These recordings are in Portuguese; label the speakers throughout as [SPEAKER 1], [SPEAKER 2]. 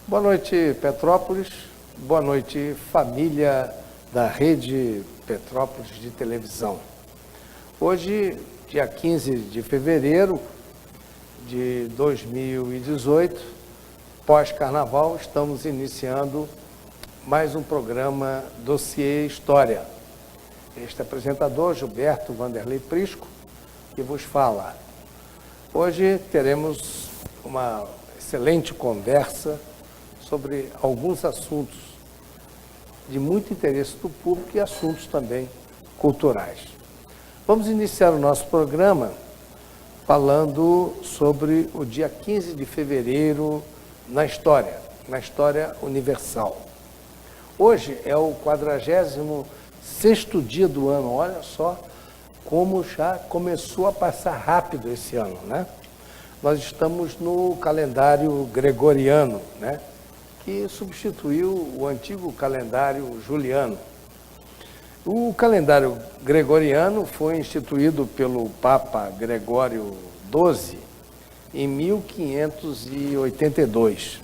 [SPEAKER 1] Boa noite, Petrópolis. Boa noite, família da Rede Petrópolis de televisão. Hoje, dia 15 de fevereiro de 2018, pós-carnaval, estamos iniciando mais um programa Dossiê História. Este apresentador, Gilberto Vanderlei Prisco, que vos fala. Hoje teremos uma excelente conversa sobre alguns assuntos de muito interesse do público e assuntos também culturais. Vamos iniciar o nosso programa falando sobre o dia 15 de fevereiro na história universal. Hoje é o 46º dia do ano, olha só como já começou a passar rápido esse ano, né? Nós estamos no calendário gregoriano, né? Que substituiu o antigo calendário juliano. O calendário gregoriano foi instituído pelo Papa Gregório XII em 1582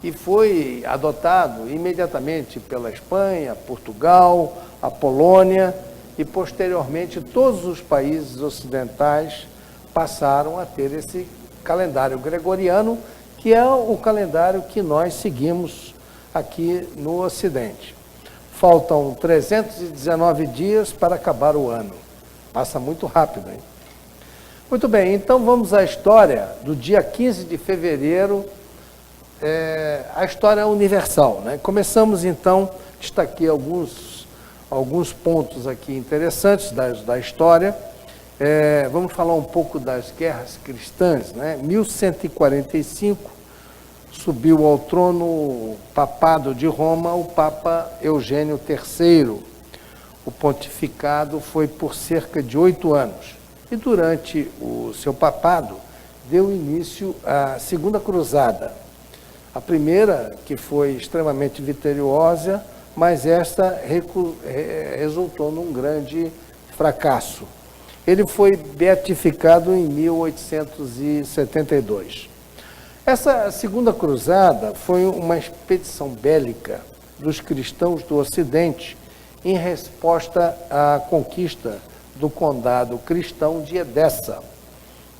[SPEAKER 1] e foi adotado imediatamente pela Espanha, Portugal, a Polônia e, posteriormente, todos os países ocidentais passaram a ter esse calendário gregoriano, que é o calendário que nós seguimos aqui no Ocidente. Faltam 319 dias para acabar o ano. Passa muito rápido, hein? Muito bem, então vamos à história do dia 15 de fevereiro, a história universal, né? Começamos, então, destaquei alguns pontos aqui interessantes da história. Vamos falar um pouco das guerras cristãs, né? 1145, subiu ao trono papado de Roma o Papa Eugênio III. O pontificado foi por cerca de 8 anos. E durante o seu papado, deu início à Segunda Cruzada. A primeira, que foi extremamente vitoriosa, mas esta resultou num grande fracasso. Ele foi beatificado em 1872. Essa Segunda Cruzada foi uma expedição bélica dos cristãos do Ocidente em resposta à conquista do condado cristão de Edessa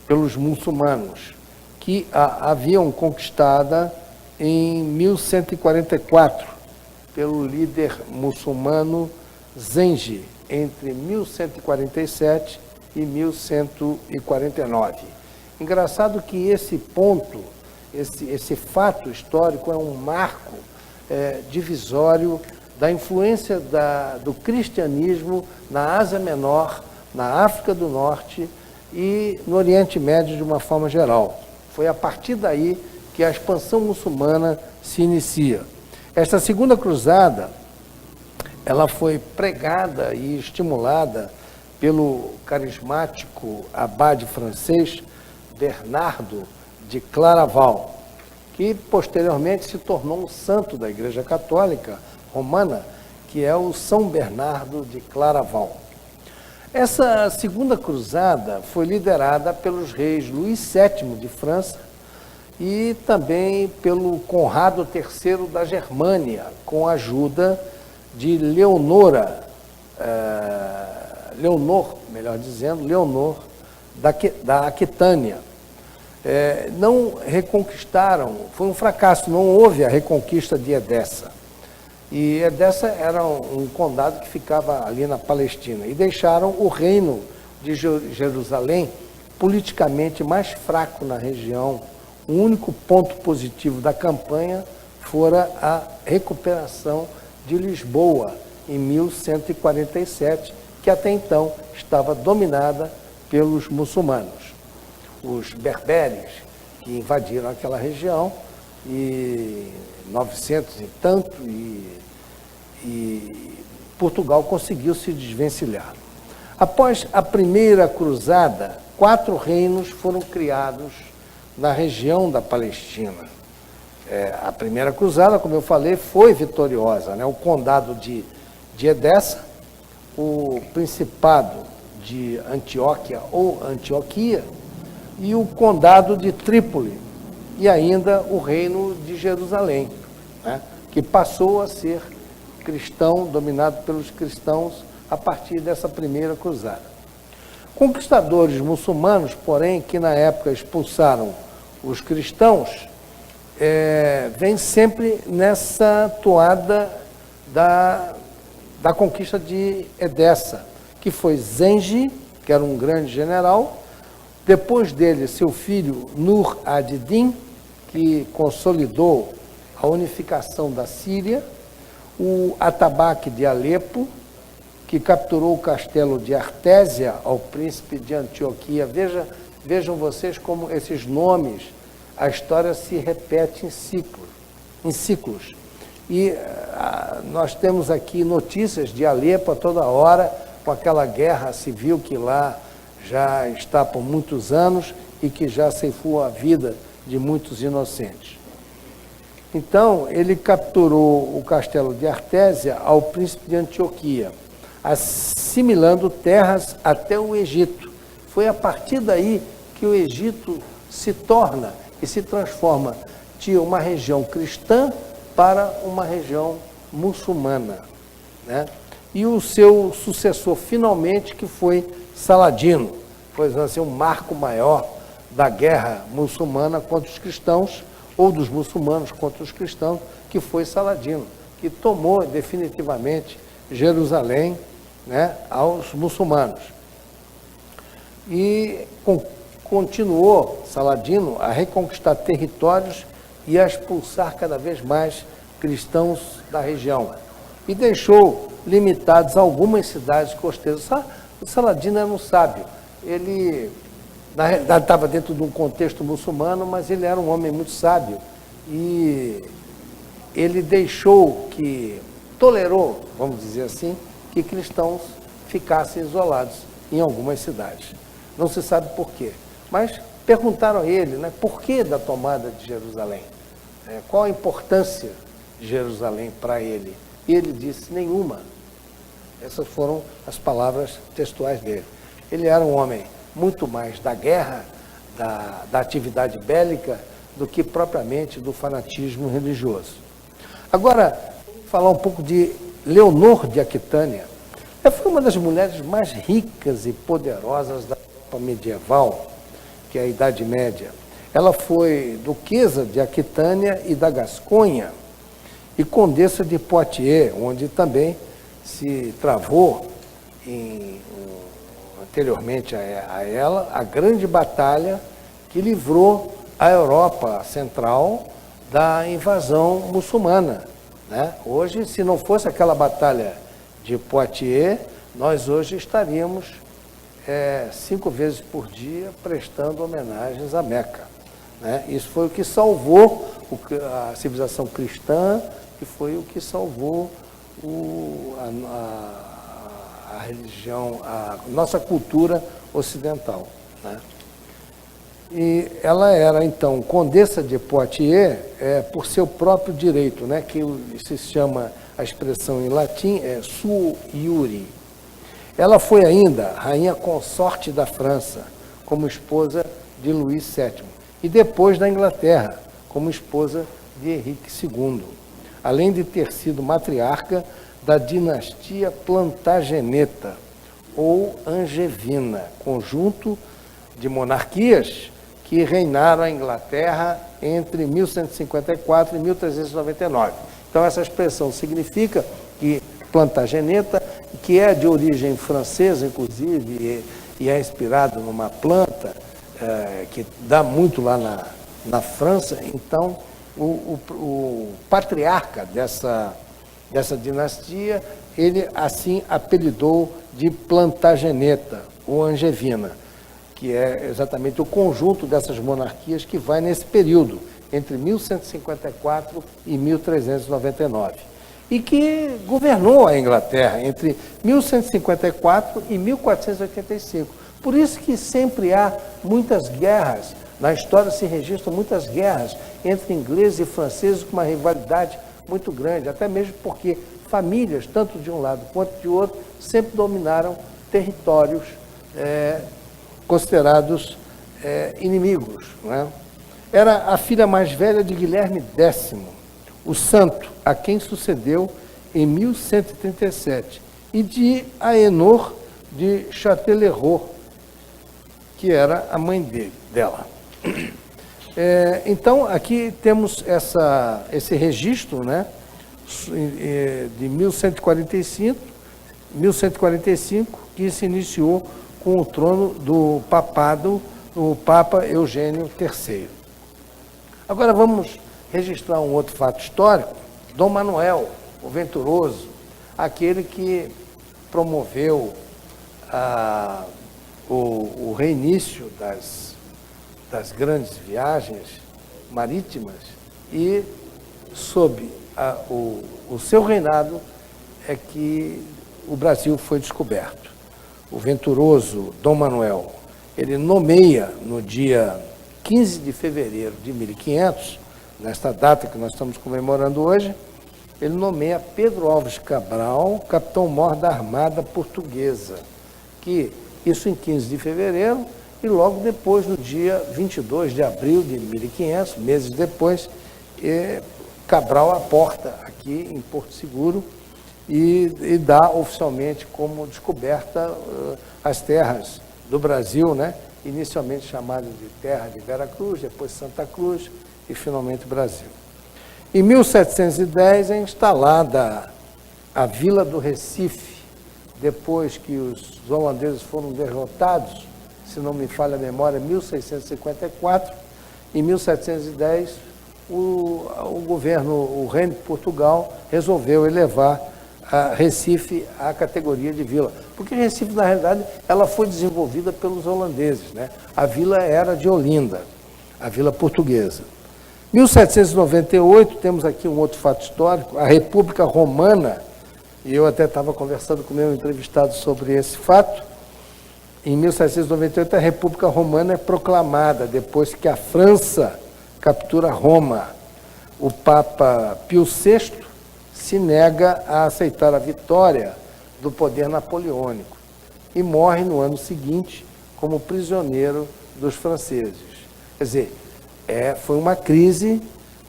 [SPEAKER 1] pelos muçulmanos, que a haviam conquistada em 1144 pelo líder muçulmano Zengi, entre 1147 e 1149. Engraçado que esse ponto, esse fato histórico é um marco divisório da influência do cristianismo na Ásia Menor, na África do Norte e no Oriente Médio de uma forma geral. Foi a partir daí que a expansão muçulmana se inicia. Esta Segunda Cruzada, ela foi pregada e estimulada pelo carismático abade francês Bernardo de Claraval, que posteriormente se tornou um santo da Igreja Católica Romana, que é o São Bernardo de Claraval. Essa Segunda Cruzada foi liderada pelos reis Luís VII de França e também pelo Conrado III da Germânia, com a ajuda de Leonor da Aquitânia. Não reconquistaram, foi um fracasso, não houve a reconquista de Edessa. E Edessa era um condado que ficava ali na Palestina. E deixaram o reino de Jerusalém politicamente mais fraco na região. O único ponto positivo da campanha fora a recuperação de Lisboa, em 1147, que até então estava dominada pelos muçulmanos. Os berberes, que invadiram aquela região, e 900 e tanto, e Portugal conseguiu se desvencilhar. Após a primeira cruzada, 4 reinos foram criados na região da Palestina. A primeira cruzada, como eu falei, foi vitoriosa, né? O condado de Edessa, o principado de Antioquia ou Antioquia e o condado de Trípoli, e ainda o reino de Jerusalém, né, que passou a ser cristão, dominado pelos cristãos a partir dessa primeira cruzada. Conquistadores muçulmanos, porém, que na época expulsaram os cristãos, vem sempre nessa toada da conquista de Edessa, que foi Zengi, que era um grande general, depois dele seu filho Nur ad-Din, que consolidou a unificação da Síria, o Atabaque de Alepo, que capturou o castelo de Artésia ao príncipe de Antioquia. Vejam vocês como esses nomes, a história se repete em ciclos. E nós temos aqui notícias de Alepo a toda hora, com aquela guerra civil que lá já está por muitos anos e que já ceifou a vida de muitos inocentes. Então, ele capturou o castelo de Artésia ao príncipe de Antioquia, assimilando terras até o Egito. Foi a partir daí que o Egito se torna e se transforma de uma região cristã para uma região muçulmana, né? E o seu sucessor, finalmente, que foi Saladino, foi assim, um marco maior da guerra muçulmana contra os cristãos, ou dos muçulmanos contra os cristãos, que foi Saladino, que tomou definitivamente Jerusalém, né, aos muçulmanos. E continuou Saladino a reconquistar territórios e a expulsar cada vez mais cristãos da região. E deixou limitados algumas cidades costeiras. O Saladino era um sábio. Ele, na realidade, estava dentro de um contexto muçulmano, mas ele era um homem muito sábio. E ele tolerou, vamos dizer assim, que cristãos ficassem isolados em algumas cidades. Não se sabe por quê. Mas perguntaram a ele, né, por que da tomada de Jerusalém? Qual a importância de Jerusalém para ele? E ele disse, nenhuma. Essas foram as palavras textuais dele. Ele era um homem muito mais da guerra, da atividade bélica, do que propriamente do fanatismo religioso. Agora, falar um pouco de Leonor de Aquitânia. Ela foi uma das mulheres mais ricas e poderosas da Europa medieval, que é a Idade Média. Ela foi duquesa de Aquitânia e da Gasconha e condessa de Poitiers, onde também se travou, anteriormente a ela, a grande batalha que livrou a Europa Central da invasão muçulmana, né? Hoje, se não fosse aquela batalha de Poitiers, nós hoje estaríamos 5 vezes por dia prestando homenagens a Meca, né? Isso foi o que salvou a civilização cristã e foi o que salvou a religião, a nossa cultura ocidental, né? E ela era, então, condessa de Poitiers por seu próprio direito, né, que se chama, a expressão em latim é suo iure. Ela foi ainda rainha consorte da França, como esposa de Luís VII, e depois da Inglaterra, como esposa de Henrique II, além de ter sido matriarca da dinastia Plantageneta, ou Angevina, conjunto de monarquias que reinaram a Inglaterra entre 1154 e 1399. Então, essa expressão significa que Plantageneta, que é de origem francesa, inclusive, e é inspirado numa planta que dá muito lá na França. Então, o patriarca dessa dinastia, ele assim apelidou de Plantageneta, ou Angevina, que é exatamente o conjunto dessas monarquias que vai nesse período, entre 1154 e 1399, e que governou a Inglaterra entre 1154 e 1485. Por isso que sempre há muitas guerras, na história se registram muitas guerras entre ingleses e franceses com uma rivalidade muito grande, até mesmo porque famílias, tanto de um lado quanto de outro, sempre dominaram territórios considerados inimigos, não é? Era a filha mais velha de Guilherme X, o Santo, a quem sucedeu em 1137, e de Aenor de Châtellerault, que era a mãe dela. Então, aqui temos esse registro, né, de 1145, que se iniciou com o trono do papado, o Papa Eugênio III. Agora vamos registrar um outro fato histórico, Dom Manuel, o Venturoso, aquele que promoveu o reinício das grandes viagens marítimas e, sob o seu reinado, é que o Brasil foi descoberto. O venturoso Dom Manuel, ele nomeia no dia 15 de fevereiro de 1500, nesta data que nós estamos comemorando hoje, ele nomeia Pedro Álvares Cabral, capitão-mor da Armada Portuguesa, que isso em 15 de fevereiro, e logo depois, no dia 22 de abril de 1500, meses depois, Cabral aporta aqui em Porto Seguro e dá oficialmente como descoberta as terras do Brasil, né? Inicialmente chamadas de terra de Veracruz, depois Santa Cruz e finalmente Brasil. Em 1710 é instalada a Vila do Recife, depois que os holandeses foram derrotados, se não me falha a memória, em 1654. Em 1710, o governo, o Reino de Portugal, resolveu elevar a Recife à categoria de vila. Porque Recife, na realidade, ela foi desenvolvida pelos holandeses, né? A vila era de Olinda, a vila portuguesa. 1798, temos aqui um outro fato histórico, a República Romana, e eu até estava conversando com o meu entrevistado sobre esse fato. Em 1798, a República Romana é proclamada, depois que a França captura Roma. O Papa Pio VI se nega a aceitar a vitória do poder napoleônico e morre no ano seguinte como prisioneiro dos franceses. Quer dizer, foi uma crise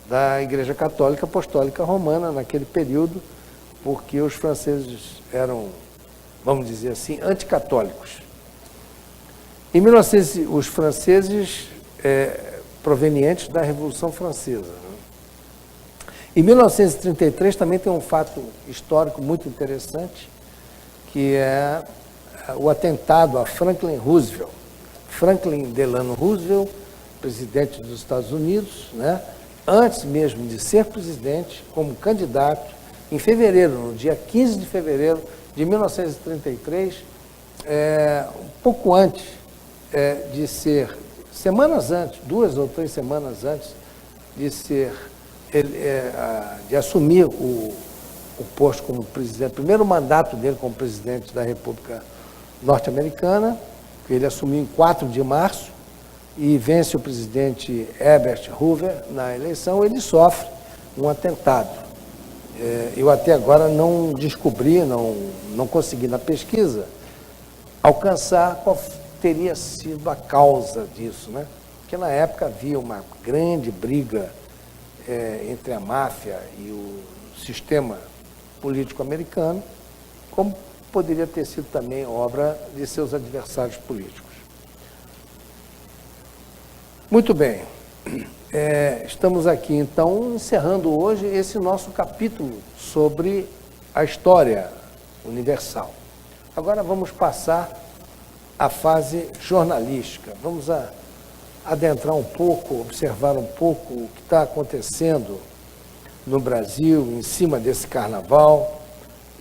[SPEAKER 1] da Igreja Católica Apostólica Romana naquele período, porque os franceses eram, vamos dizer assim, anticatólicos. Em 1900, os franceses provenientes da Revolução Francesa. Né? Em 1933 também tem um fato histórico muito interessante, que é o atentado a Franklin Roosevelt. Franklin Delano Roosevelt, presidente dos Estados Unidos, né? Antes mesmo de ser presidente, como candidato, em fevereiro, no dia 15 de fevereiro de 1933, um pouco antes de ser, semanas antes, 2 ou 3 semanas antes de assumir o posto como presidente, primeiro mandato dele como presidente da República Norte-Americana, que ele assumiu em 4 de março, e vence o presidente Herbert Hoover na eleição, ele sofre um atentado. Eu até agora não descobri, não consegui na pesquisa alcançar qual teria sido a causa disso, né? Porque na época havia uma grande briga entre a máfia e o sistema político americano, como poderia ter sido também obra de seus adversários políticos. Muito bem, estamos aqui então encerrando hoje esse nosso capítulo sobre a história universal. Agora vamos passar à fase jornalística, vamos adentrar um pouco, observar um pouco o que está acontecendo no Brasil em cima desse carnaval,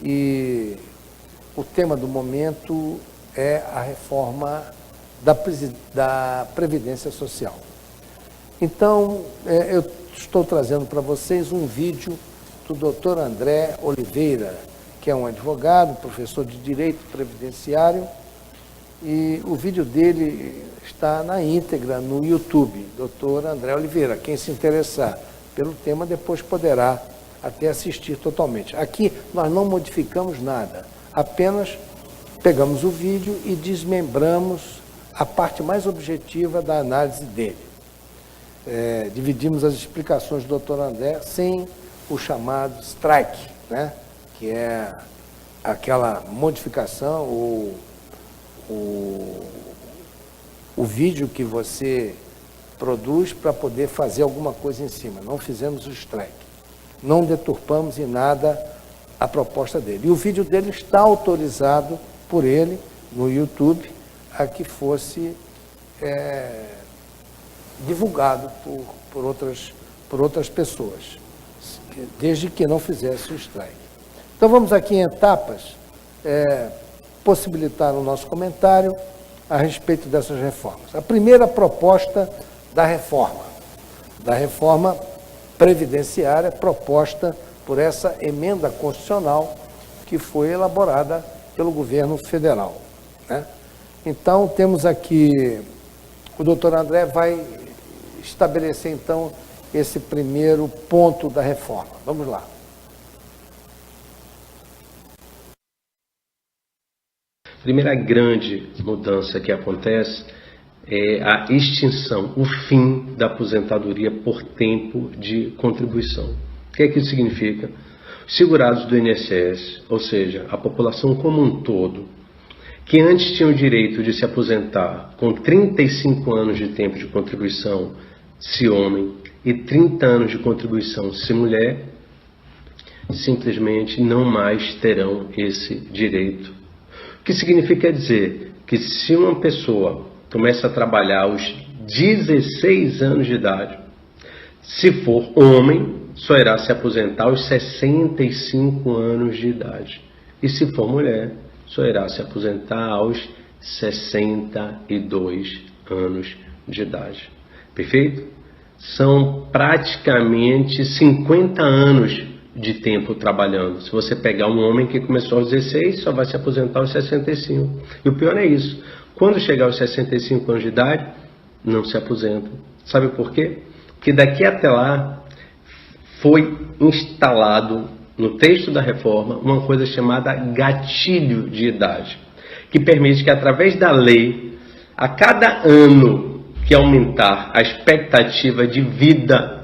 [SPEAKER 1] e o tema do momento é a reforma da Previdência Social. Então, eu estou trazendo para vocês um vídeo do Dr. André Oliveira, que é um advogado, professor de Direito Previdenciário, e o vídeo dele está na íntegra no YouTube, Dr. André Oliveira. Quem se interessar pelo tema depois poderá até assistir totalmente. Aqui nós não modificamos nada, apenas pegamos o vídeo e desmembramos a parte mais objetiva da análise dele. dividimos as explicações do Dr. André sem o chamado strike, né? Que é aquela modificação, o vídeo que você produz para poder fazer alguma coisa em cima. Não fizemos o strike. Não deturpamos em nada a proposta dele. E o vídeo dele está autorizado por ele no YouTube a que fosse divulgado por outras pessoas, desde que não fizesse o strike. Então vamos aqui em etapas possibilitar o nosso comentário a respeito dessas reformas. A primeira proposta da reforma previdenciária proposta por essa emenda constitucional que foi elaborada pelo governo federal, né? Então, temos aqui, o doutor André vai estabelecer, então, esse primeiro ponto da reforma. Vamos lá.
[SPEAKER 2] A primeira grande mudança que acontece é a extinção, o fim da aposentadoria por tempo de contribuição. O que é que isso significa? Os segurados do INSS, ou seja, a população como um todo, que antes tinha o direito de se aposentar com 35 anos de tempo de contribuição, se homem, e 30 anos de contribuição, se mulher, simplesmente não mais terão esse direito. O que significa dizer que se uma pessoa começa a trabalhar aos 16 anos de idade, se for homem, só irá se aposentar aos 65 anos de idade. E se for mulher, só irá se aposentar aos 62 anos de idade. Perfeito? São praticamente 50 anos de tempo trabalhando. Se você pegar um homem que começou aos 16, só vai se aposentar aos 65. E o pior é isso. Quando chegar aos 65 anos de idade, não se aposenta. Sabe por quê? Porque daqui até lá foi instalado no texto da reforma uma coisa chamada gatilho de idade, que permite que através da lei, a cada ano que aumentar a expectativa de vida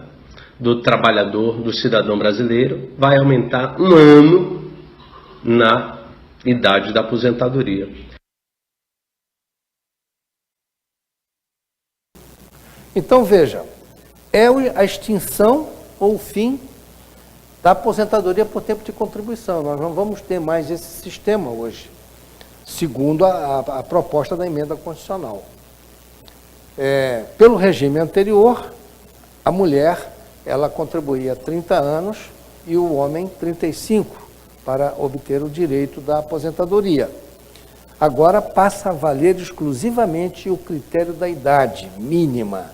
[SPEAKER 2] do trabalhador, do cidadão brasileiro, vai aumentar um ano na idade da aposentadoria.
[SPEAKER 1] Então, veja, é a extinção ou o fim da aposentadoria por tempo de contribuição. Nós não vamos ter mais esse sistema hoje, segundo a proposta da emenda constitucional. Pelo regime anterior, a mulher ela contribuía 30 anos e o homem 35 para obter o direito da aposentadoria. Agora passa a valer exclusivamente o critério da idade mínima.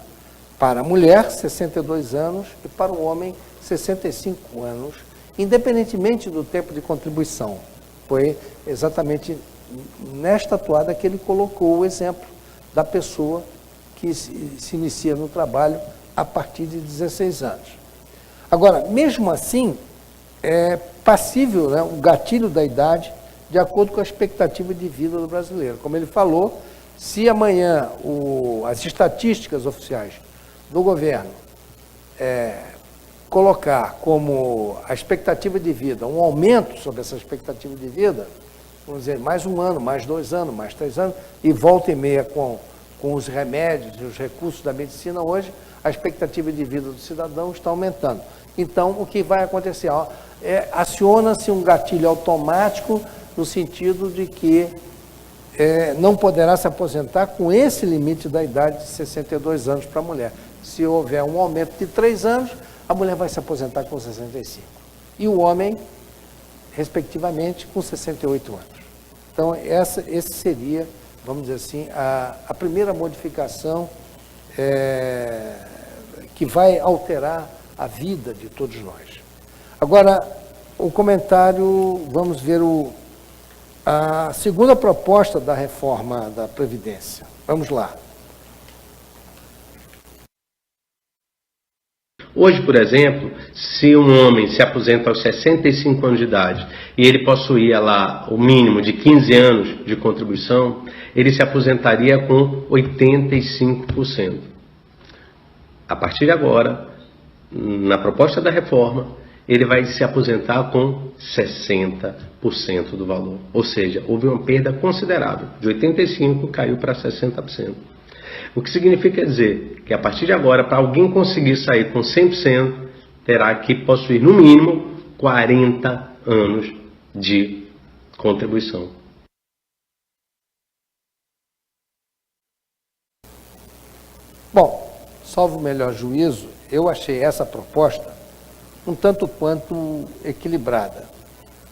[SPEAKER 1] Para a mulher, 62 anos, e para o homem, 65 anos, independentemente do tempo de contribuição. Foi exatamente nesta atuada que ele colocou o exemplo da pessoa que se inicia no trabalho a partir de 16 anos. Agora, mesmo assim, é passível, né, o gatilho da idade de acordo com a expectativa de vida do brasileiro. Como ele falou, se amanhã as estatísticas oficiais do governo colocar como a expectativa de vida, um aumento sobre essa expectativa de vida, vamos dizer, mais um ano, mais 2 anos, mais 3 anos, e volta e meia com os remédios e os recursos da medicina hoje, a expectativa de vida do cidadão está aumentando. Então, o que vai acontecer? Aciona-se um gatilho automático no sentido de que não poderá se aposentar com esse limite da idade de 62 anos para a mulher. Se houver um aumento de 3 anos, a mulher vai se aposentar com 65. E o homem, respectivamente, com 68 anos. Então, esse seria, vamos dizer assim, a primeira modificação que vai alterar a vida de todos nós. Agora, o comentário, vamos ver a segunda proposta da reforma da Previdência. Vamos lá.
[SPEAKER 2] Hoje, por exemplo, se um homem se aposenta aos 65 anos de idade e ele possuía lá o mínimo de 15 anos de contribuição, ele se aposentaria com 85%. A partir de agora, na proposta da reforma, ele vai se aposentar com 60% do valor. Ou seja, houve uma perda considerável. De 85% caiu para 60%. O que significa dizer que a partir de agora, para alguém conseguir sair com 100%, terá que possuir no mínimo 40 anos de contribuição.
[SPEAKER 1] Bom, salvo o melhor juízo, eu achei essa proposta um tanto quanto equilibrada,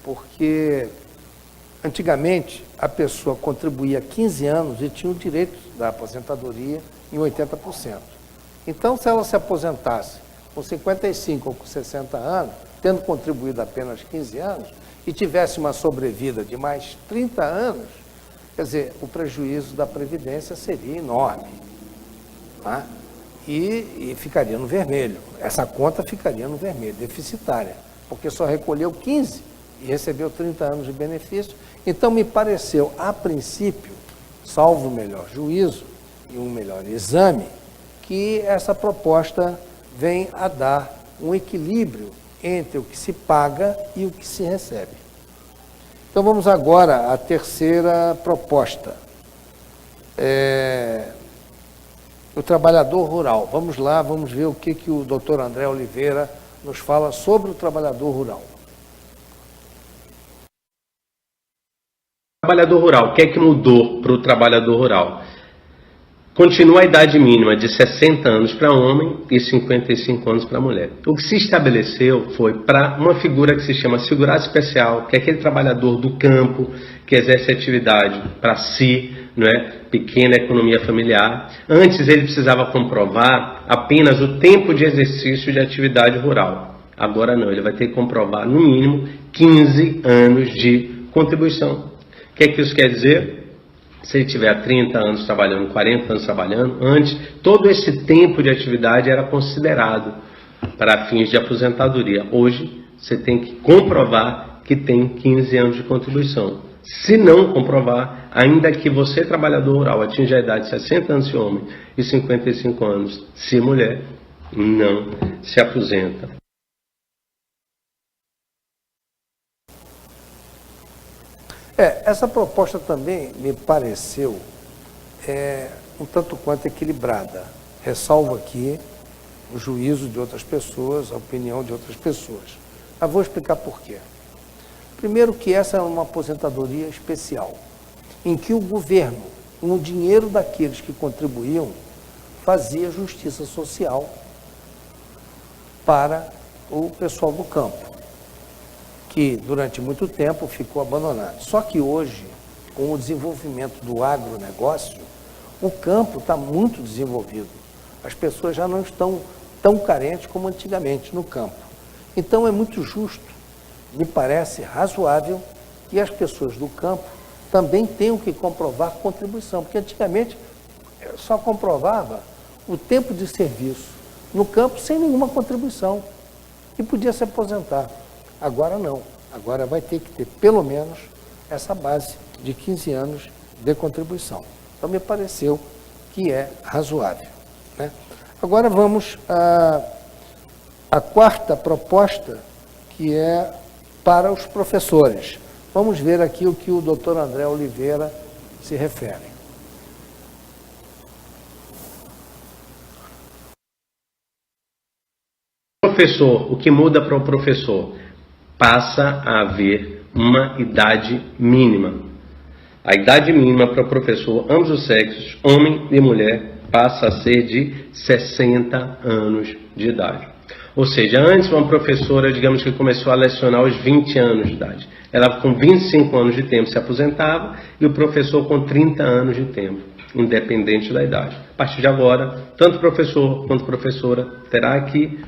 [SPEAKER 1] porque antigamente a pessoa contribuía 15 anos e tinha o direito da aposentadoria em 80%. Então, se ela se aposentasse com 55 ou com 60 anos, tendo contribuído apenas 15 anos, e tivesse uma sobrevida de mais 30 anos, quer dizer, o prejuízo da Previdência seria enorme. Tá? E ficaria no vermelho. Essa conta ficaria no vermelho, deficitária, porque só recolheu 15 e recebeu 30 anos de benefício. Então, me pareceu, a princípio, salvo o melhor juízo e um melhor exame, que essa proposta vem a dar um equilíbrio entre o que se paga e o que se recebe. Então, vamos agora à terceira proposta. O trabalhador rural. Vamos lá, vamos ver o que o doutor André Oliveira nos fala sobre o trabalhador rural.
[SPEAKER 2] Trabalhador rural, o que é que mudou para o trabalhador rural? Continua a idade mínima de 60 anos para homem e 55 anos para mulher. O que se estabeleceu foi para uma figura que se chama segurado especial, que é aquele trabalhador do campo que exerce atividade para si, não é? Pequena economia familiar. Antes ele precisava comprovar apenas o tempo de exercício de atividade rural. Agora não, ele vai ter que comprovar no mínimo 15 anos de contribuição. O que é que isso quer dizer? Se ele tiver 30 anos trabalhando, 40 anos trabalhando, antes, todo esse tempo de atividade era considerado para fins de aposentadoria. Hoje, você tem que comprovar que tem 15 anos de contribuição. Se não comprovar, ainda que você, trabalhador rural, atinja a idade de 60 anos se homem e 55 anos se mulher, não se aposenta.
[SPEAKER 1] Essa proposta também me pareceu um tanto quanto equilibrada. Ressalvo aqui o juízo de outras pessoas, a opinião de outras pessoas. Mas vou explicar por quê. Primeiro que essa é uma aposentadoria especial, em que o governo, com o dinheiro daqueles que contribuíam, fazia justiça social para o pessoal do campo, que durante muito tempo ficou abandonado. Só que hoje, com o desenvolvimento do agronegócio, o campo está muito desenvolvido. As pessoas já não estão tão carentes como antigamente no campo. Então é muito justo, me parece razoável, que as pessoas do campo também tenham que comprovar contribuição, porque antigamente só comprovava o tempo de serviço no campo sem nenhuma contribuição e podia se aposentar. Agora não, agora vai ter que ter pelo menos essa base de 15 anos de contribuição. Então me pareceu que é razoável, né? Agora vamos à quarta proposta, que é para os professores. Vamos ver aqui o que o doutor André Oliveira se refere.
[SPEAKER 2] Professor, o que muda para o professor? Passa a haver uma idade mínima. A idade mínima para o professor, ambos os sexos, homem e mulher, passa a ser de 60 anos de idade. Ou seja, antes uma professora, digamos que começou a lecionar aos 20 anos de idade. Ela com 25 anos de tempo se aposentava e o professor com 30 anos de tempo, independente da idade. A partir de agora, tanto professor quanto professora terá que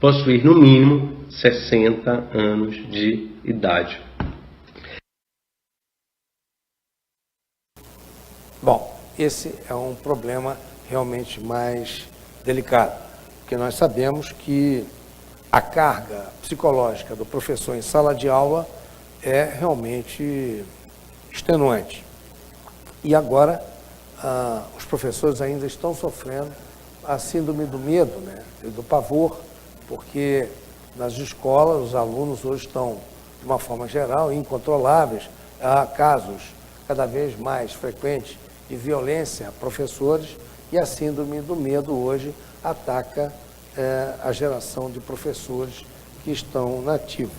[SPEAKER 2] possuir no mínimo 60 anos de idade.
[SPEAKER 1] Bom, esse é um problema realmente mais delicado, porque nós sabemos que a carga psicológica do professor em sala de aula é realmente extenuante. E agora, os professores ainda estão sofrendo a síndrome do medo, né, e do pavor, porque nas escolas os alunos hoje estão, de uma forma geral, incontroláveis. Há casos cada vez mais frequentes de violência a professores e a síndrome do medo hoje ataca a geração de professores que estão na ativa.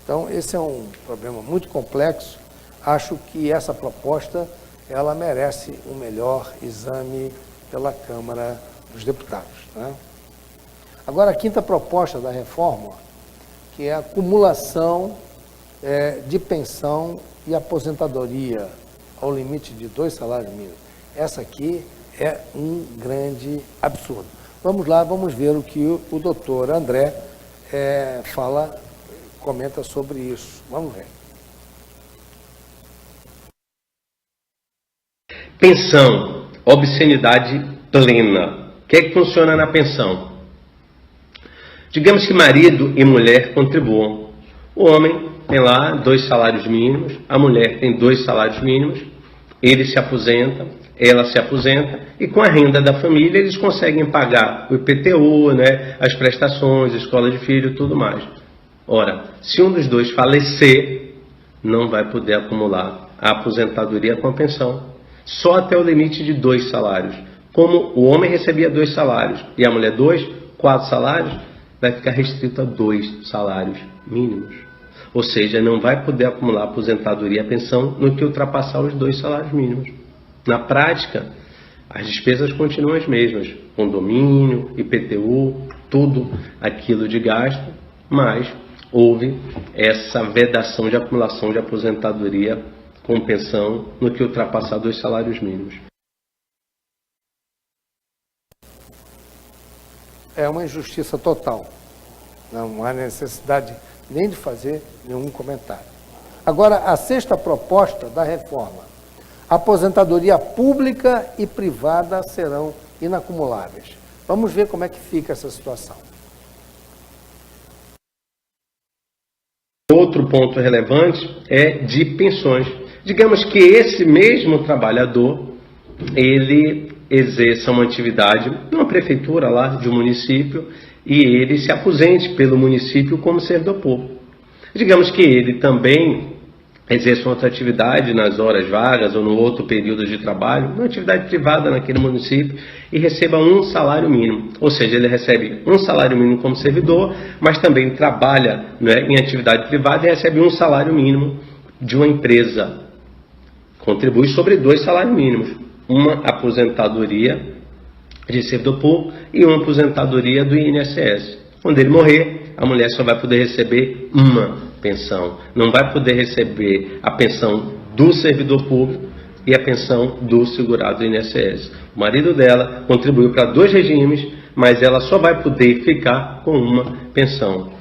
[SPEAKER 1] Então, esse é um problema muito complexo. Acho que essa proposta ela merece um melhor exame pela Câmara dos Deputados, né? Agora, a quinta proposta da reforma, que é a acumulação de pensão e aposentadoria ao limite de 2 salários mínimos. Essa aqui é um grande absurdo. Vamos lá, vamos ver o que o doutor André comenta sobre isso. Vamos ver.
[SPEAKER 2] Pensão, obscenidade plena. O que é que funciona na pensão? Digamos que marido e mulher contribuam. O homem tem lá 2 salários mínimos, a mulher tem 2 salários mínimos, ele se aposenta, ela se aposenta, e com a renda da família eles conseguem pagar o IPTU, né, as prestações, a escola de filho e tudo mais. Ora, se um dos dois falecer, não vai poder acumular a aposentadoria com a pensão, só até o limite de 2 salários. Como o homem recebia 2 salários e a mulher 2, 4 salários, vai ficar restrito a 2 salários mínimos. Ou seja, não vai poder acumular a aposentadoria e a pensão no que ultrapassar os 2 salários mínimos. Na prática, as despesas continuam as mesmas. Condomínio, IPTU, tudo aquilo de gasto, mas houve essa vedação de acumulação de aposentadoria com pensão no que ultrapassar 2 salários mínimos.
[SPEAKER 1] É uma injustiça total. Não há necessidade nem de fazer nenhum comentário. Agora, a sexta proposta da reforma. Aposentadoria pública e privada serão inacumuláveis. Vamos ver como é que fica essa situação.
[SPEAKER 2] Outro ponto relevante é de pensões. Digamos que esse mesmo trabalhador, ele exerça uma atividade numa prefeitura lá de um município e ele se aposente pelo município como servidor público. Digamos que ele também exerça outra atividade nas horas vagas ou no outro período de trabalho, uma atividade privada naquele município e receba 1 salário mínimo. Ou seja, ele recebe 1 salário mínimo como servidor, mas também trabalha, né, em atividade privada e recebe 1 salário mínimo de uma empresa. Contribui sobre 2 salários mínimos. Uma aposentadoria de servidor público e uma aposentadoria do INSS. Quando ele morrer, a mulher só vai poder receber uma pensão. Não vai poder receber a pensão do servidor público e a pensão do segurado do INSS. O marido dela contribuiu para 2 regimes, mas ela só vai poder ficar com uma pensão.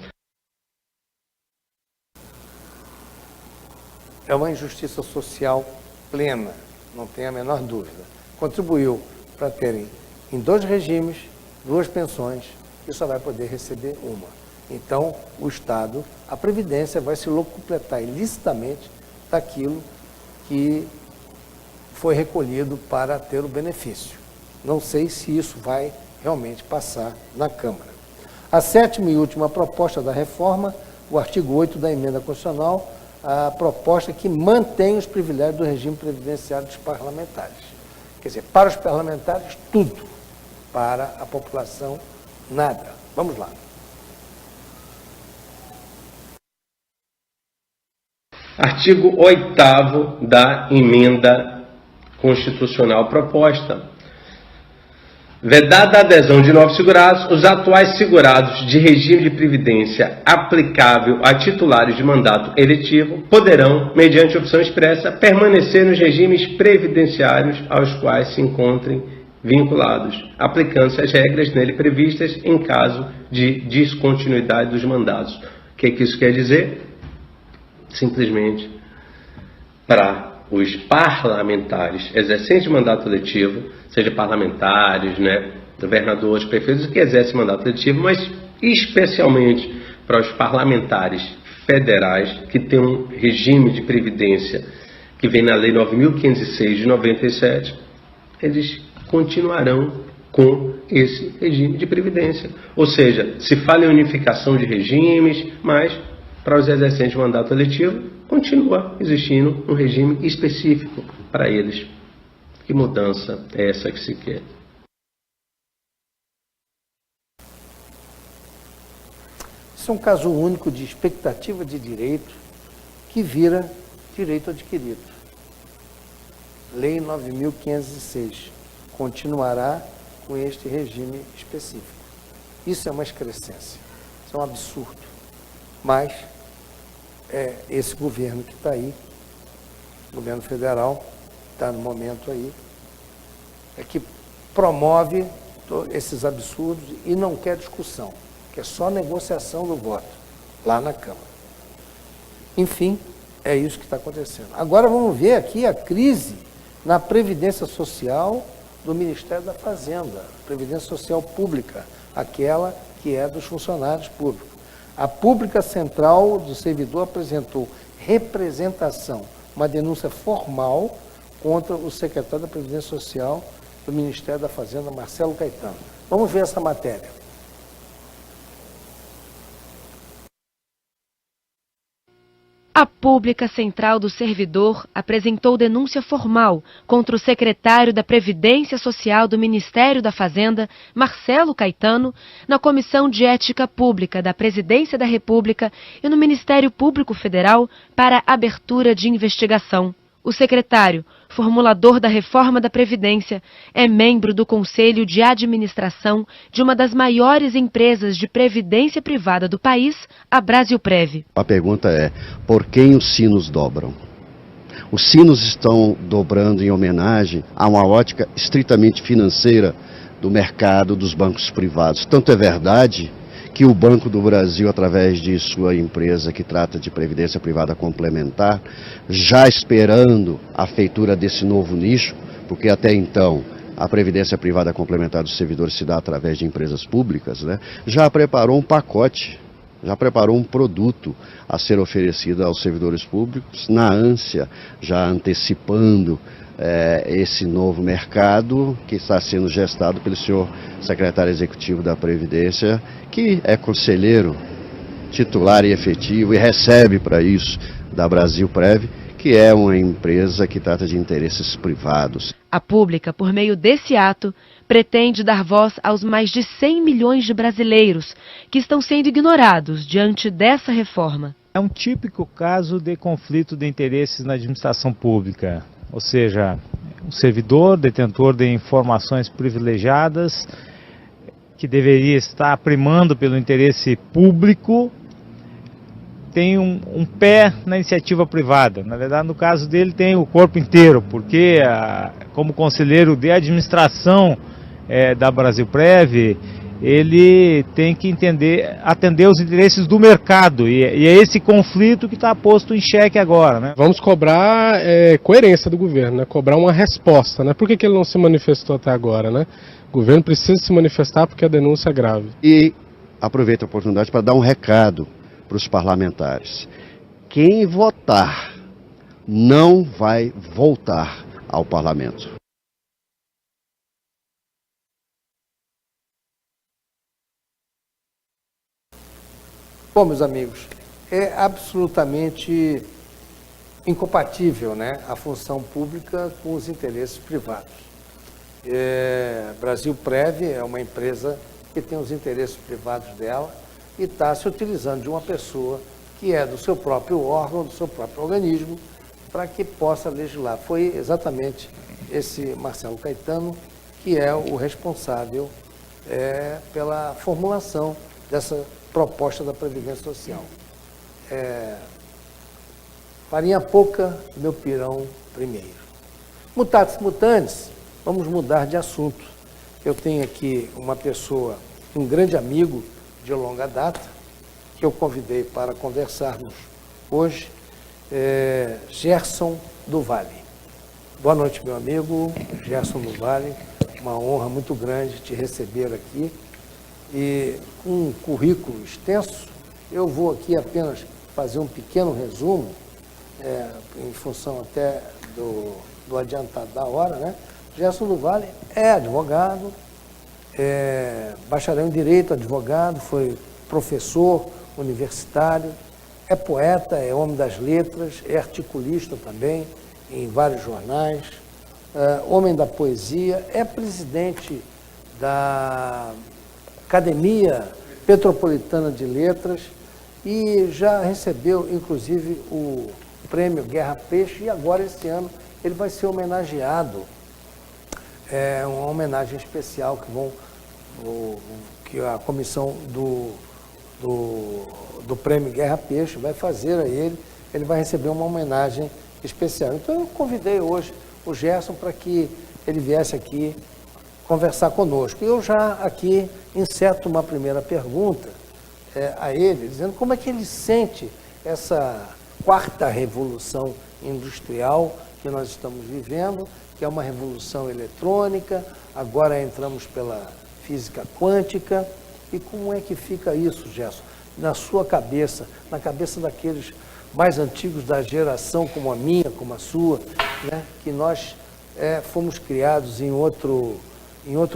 [SPEAKER 1] É uma injustiça social plena, não tem a menor dúvida. Contribuiu para terem em 2 regimes, 2 pensões, e só vai poder receber uma. Então, o Estado, a Previdência, vai se locupletar ilicitamente daquilo que foi recolhido para ter o benefício. Não sei se isso vai realmente passar na Câmara. A 7ª e última proposta da reforma, o artigo 8 da emenda constitucional, a proposta que mantém os privilégios do regime previdenciário dos parlamentares. Quer dizer, para os parlamentares, tudo. Para a população, nada. Vamos lá.
[SPEAKER 2] Artigo 8º da emenda constitucional proposta. Vedada a adesão de novos segurados, os atuais segurados de regime de previdência aplicável a titulares de mandato eletivo poderão, mediante opção expressa, permanecer nos regimes previdenciários aos quais se encontrem vinculados, aplicando-se as regras nele previstas em caso de descontinuidade dos mandatos. O que isso quer dizer? Simplesmente para os parlamentares exercentes de mandato eletivo, seja parlamentares, né, governadores, prefeitos que exercem mandato eletivo, mas especialmente para os parlamentares federais que têm um regime de previdência que vem na Lei 9.506 de 97, eles continuarão com esse regime de previdência. Ou seja, se fala em unificação de regimes, mas para os exercentes de mandato eletivo, continua existindo um regime específico para eles. Que mudança é essa que se quer?
[SPEAKER 1] Isso é um caso único de expectativa de direito que vira direito adquirido. Lei 9.506 continuará com este regime específico. Isso é uma excrescência, isso é um absurdo. Mas esse governo que está aí, o governo federal, está no momento aí, é que promove esses absurdos e não quer discussão, que é só negociação do voto lá na Câmara. Enfim, é isso que está acontecendo. Agora vamos ver aqui a crise na Previdência Social do Ministério da Fazenda, Previdência Social Pública, aquela que é dos funcionários públicos. A Pública Central do Servidor apresentou representação, uma denúncia formal contra o secretário da Previdência Social do Ministério da Fazenda, Marcelo Caetano. Vamos ver essa matéria.
[SPEAKER 3] A Pública Central do Servidor apresentou denúncia formal contra o secretário da Previdência Social do Ministério da Fazenda, Marcelo Caetano, na Comissão de Ética Pública da Presidência da República e no Ministério Público Federal para abertura de investigação. O secretário, formulador da reforma da Previdência, é membro do Conselho de Administração de uma das maiores empresas de previdência privada do país, a Brasilprev.
[SPEAKER 4] A pergunta é, por quem os sinos dobram? Os sinos estão dobrando em homenagem a uma ótica estritamente financeira do mercado dos bancos privados. Tanto é verdade que o Banco do Brasil, através de sua empresa que trata de previdência privada complementar, já esperando a feitura desse novo nicho, porque até então a previdência privada complementar dos servidores se dá através de empresas públicas, né? Já preparou um pacote, já preparou um produto a ser oferecido aos servidores públicos, na ânsia, já antecipando esse novo mercado que está sendo gestado pelo senhor secretário executivo da Previdência, que é conselheiro titular e efetivo e recebe para isso da Brasilprev, que é uma empresa que trata de interesses privados.
[SPEAKER 3] A Pública, por meio desse ato, pretende dar voz aos mais de 100 milhões de brasileiros que estão sendo ignorados diante dessa reforma.
[SPEAKER 5] É um típico caso de conflito de interesses na administração pública. Ou seja, um servidor detentor de informações privilegiadas que deveria estar primando pelo interesse público tem um pé na iniciativa privada. Na verdade, no caso dele, tem o corpo inteiro, porque como conselheiro de administração da Brasilprev, ele tem que atender os interesses do mercado, e é esse conflito que está posto em xeque agora, né?
[SPEAKER 6] Vamos cobrar coerência do governo, né? Cobrar uma resposta, né? Por que ele não se manifestou até agora, né? O governo precisa se manifestar porque a denúncia é grave.
[SPEAKER 4] E aproveito a oportunidade para dar um recado para os parlamentares. Quem votar não vai voltar ao parlamento.
[SPEAKER 1] Bom, meus amigos, é absolutamente incompatível, né, a função pública com os interesses privados. Brasilprev é uma empresa que tem os interesses privados dela e está se utilizando de uma pessoa que é do seu próprio órgão, do seu próprio organismo, para que possa legislar. Foi exatamente esse Marcelo Caetano que é o responsável pela formulação dessa proposta da Previdência Social. Farinha pouca, meu pirão primeiro. Mutatis mutandis, vamos mudar de assunto. Eu tenho aqui uma pessoa, um grande amigo de longa data, que eu convidei para conversarmos hoje, Gerson do Vale. Boa noite, meu amigo Gerson do Vale. Uma honra muito grande te receber aqui. E com um currículo extenso, eu vou aqui apenas fazer um pequeno resumo, em função até do adiantado da hora, né? Gerson do Vale é advogado, bacharel em Direito, advogado, foi professor universitário, é poeta, é homem das letras, é articulista também em vários jornais, homem da poesia, é presidente da Academia Petropolitana de Letras e já recebeu, inclusive, o prêmio Guerra Peixe, e agora, esse ano, ele vai ser homenageado, uma homenagem especial que a comissão do prêmio Guerra Peixe vai fazer a ele. Ele vai receber uma homenagem especial. Então, eu convidei hoje o Gerson para que ele viesse aqui conversar conosco. Eu já aqui inseto uma primeira pergunta a ele, dizendo como é que ele sente essa quarta revolução industrial que nós estamos vivendo, que é uma revolução eletrônica, agora entramos pela física quântica, e como é que fica isso, Gerson, na sua cabeça, na cabeça daqueles mais antigos da geração como a minha, como a sua, né, que nós fomos criados em outro